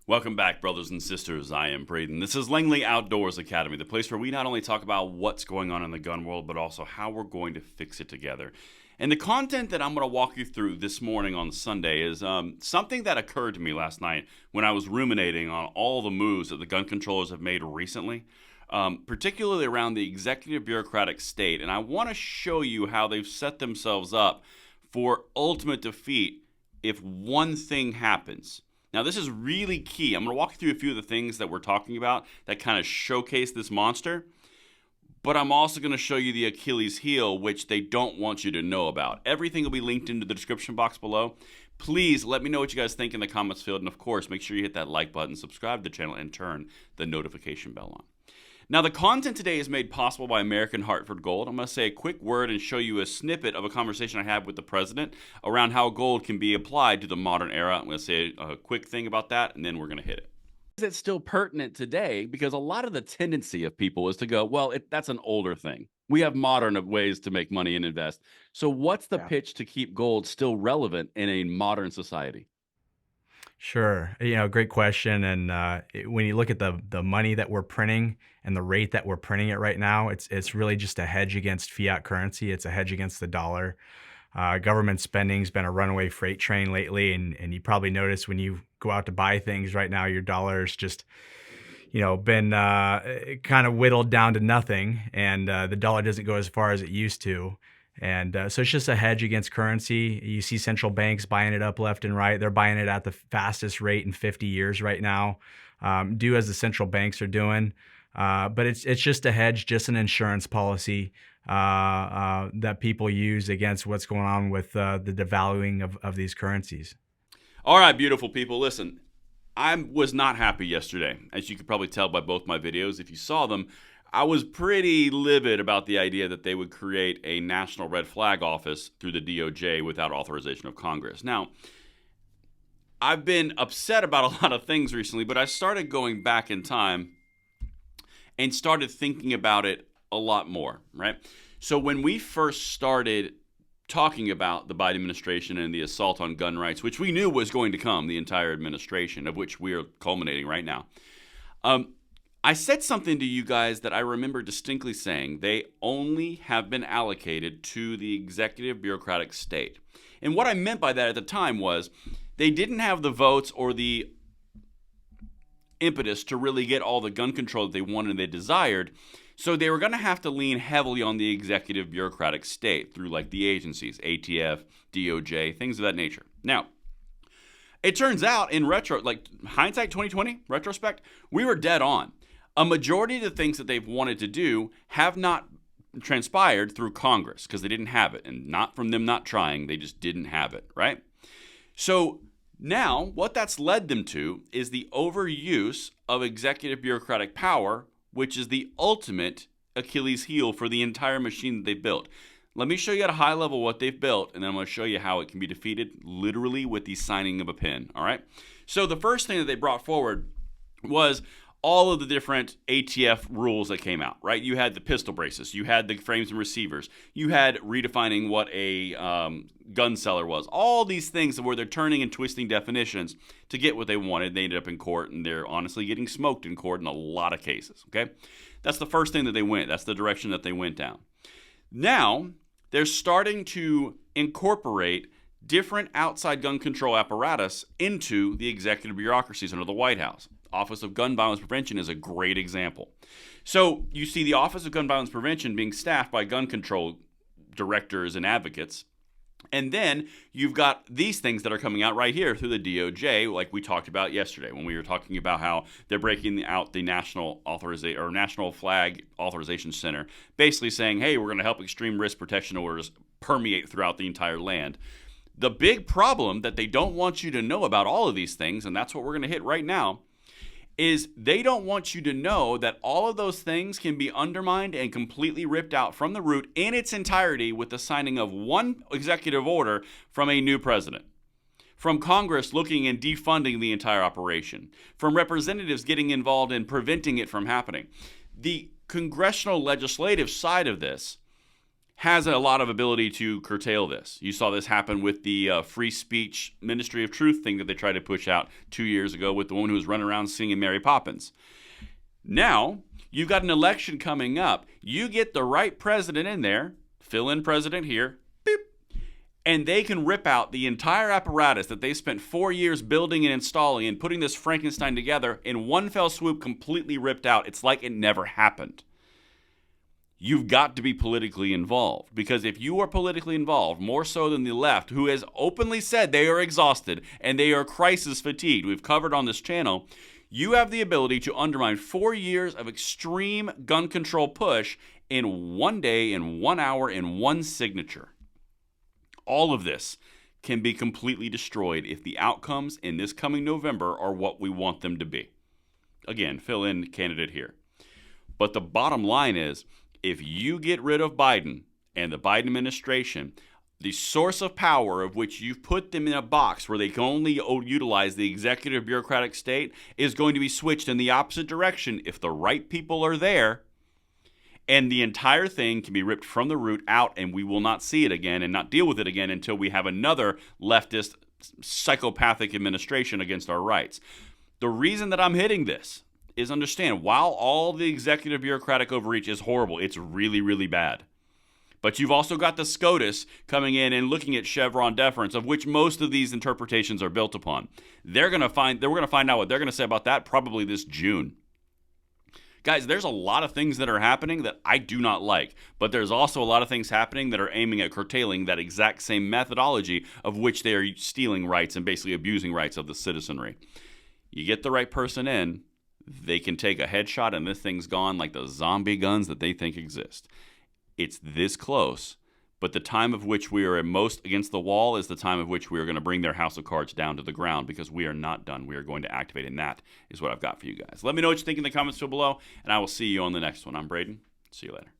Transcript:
Welcome back, brothers and sisters. I am Braden. This is Langley Outdoors Academy, the place where we not only talk about what's going on in the gun world, but also how we're going to fix it together. And the content that I'm going to walk you through this morning on Sunday is something that occurred to me last night when I was ruminating on all the moves that the gun controllers have made recently, particularly around the executive bureaucratic state. And I want to show you how they've set themselves up for ultimate defeat if one thing happens. Now, this is really key. I'm going to walk you through a few of the things that we're talking about that kind of showcase this monster, but I'm also going to show you the Achilles heel, which they don't want you to know about. Everything will be linked into the description box below. Please let me know what you guys think in the comments field, and of course, make sure you hit that like button, subscribe to the channel, and turn the notification bell on. Now, the content today is made possible by American Hartford Gold. I'm going to say a quick word and show you a snippet of a conversation I had with the president around how gold can be applied to the modern era. I'm going to say a quick thing about that, and then we're going to hit it. Is it still pertinent today? Because a lot of the tendency of people is to go, well, that's an older thing. We have modern ways to make money and invest. So what's the pitch to keep gold still relevant in a modern society? Sure. Great question. And when you look at the money that we're printing and the rate that we're printing it right now, it's really just a hedge against fiat currency. It's a hedge against the dollar. Government spending's been a runaway freight train lately, and you probably notice when you go out to buy things right now, your dollar's just been kind of whittled down to nothing, and the dollar doesn't go as far as it used to. And so it's just a hedge against currency. You see central banks buying it up left and right. They're buying it at the fastest rate in 50 years right now, do as the central banks are doing. But it's just a hedge, just an insurance policy that people use against what's going on with the devaluing of these currencies. All right, beautiful people. Listen, I was not happy yesterday. As you could probably tell by both my videos, if you saw them, I was pretty livid about the idea that they would create a national red flag office through the DOJ without authorization of Congress. Now, I've been upset about a lot of things recently, but I started going back in time and started thinking about it a lot more, right? So when we first started talking about the Biden administration and the assault on gun rights, which we knew was going to come, the entire administration, of which we are culminating right now, I said something to you guys that I remember distinctly saying. They only have been allocated to the executive bureaucratic state. And what I meant by that at the time was they didn't have the votes or the impetus to really get all the gun control that they wanted and they desired. So they were going to have to lean heavily on the executive bureaucratic state through like the agencies, ATF, DOJ, things of that nature. Now, it turns out in hindsight 2020, retrospect, we were dead on. A majority of the things that they've wanted to do have not transpired through Congress because they didn't have it, and not from them not trying, they just didn't have it, right? So now what that's led them to is the overuse of executive bureaucratic power, which is the ultimate Achilles heel for the entire machine that they built. Let me show you at a high level what they've built, and then I'm going to show you how it can be defeated literally with the signing of a pen, all right? So the first thing that they brought forward was all of the different ATF rules that came out, right? You had the pistol braces, you had the frames and receivers, you had redefining what a gun seller was. All these things where they're turning and twisting definitions to get what they wanted. They ended up in court, and they're honestly getting smoked in court in a lot of cases, okay? That's the first thing that they went. That's the direction that they went down. Now, they're starting to incorporate different outside gun control apparatus into the executive bureaucracies under the White House. Office of Gun Violence Prevention is a great example. So you see the Office of Gun Violence Prevention being staffed by gun control directors and advocates. And then you've got these things that are coming out right here through the DOJ, like we talked about yesterday when we were talking about how they're breaking out the National Flag Authorization Center, basically saying, hey, we're going to help extreme risk protection orders permeate throughout the entire land. The big problem that they don't want you to know about all of these things, and that's what we're going to hit right now, is they don't want you to know that all of those things can be undermined and completely ripped out from the root in its entirety with the signing of one executive order from a new president. From Congress looking and defunding the entire operation. From representatives getting involved in preventing it from happening. The congressional legislative side of this has a lot of ability to curtail this. You saw this happen with the free speech Ministry of Truth thing that they tried to push out 2 years ago with the woman who was running around singing Mary Poppins. Now, you've got an election coming up. You get the right president in there, fill-in president here, beep, and they can rip out the entire apparatus that they spent 4 years building and installing and putting this Frankenstein together in one fell swoop, completely ripped out. It's like it never happened. You've got to be politically involved, because if you are politically involved, more so than the left, who has openly said they are exhausted and they are crisis fatigued, we've covered on this channel, you have the ability to undermine 4 years of extreme gun control push in 1 day, in 1 hour, in one signature. All of this can be completely destroyed if the outcomes in this coming November are what we want them to be. Again, fill in candidate here. But the bottom line is, if you get rid of Biden and the Biden administration, the source of power of which you've put them in a box where they can only utilize the executive bureaucratic state is going to be switched in the opposite direction if the right people are there, and the entire thing can be ripped from the root out, and we will not see it again and not deal with it again until we have another leftist psychopathic administration against our rights. The reason that I'm hitting this is, understand, while all the executive bureaucratic overreach is horrible, it's really, really bad. But you've also got the SCOTUS coming in and looking at Chevron deference, of which most of these interpretations are built upon. We're going to find out what they're going to say about that probably this June. Guys, there's a lot of things that are happening that I do not like, but there's also a lot of things happening that are aiming at curtailing that exact same methodology of which they are stealing rights and basically abusing rights of the citizenry. You get the right person in, they can take a headshot and this thing's gone, like the zombie guns that they think exist. It's this close, but the time of which we are at most against the wall is the time of which we are going to bring their house of cards down to the ground, because we are not done. We are going to activate, and that is what I've got for you guys. Let me know what you think in the comments below, and I will see you on the next one. I'm Braden. See you later.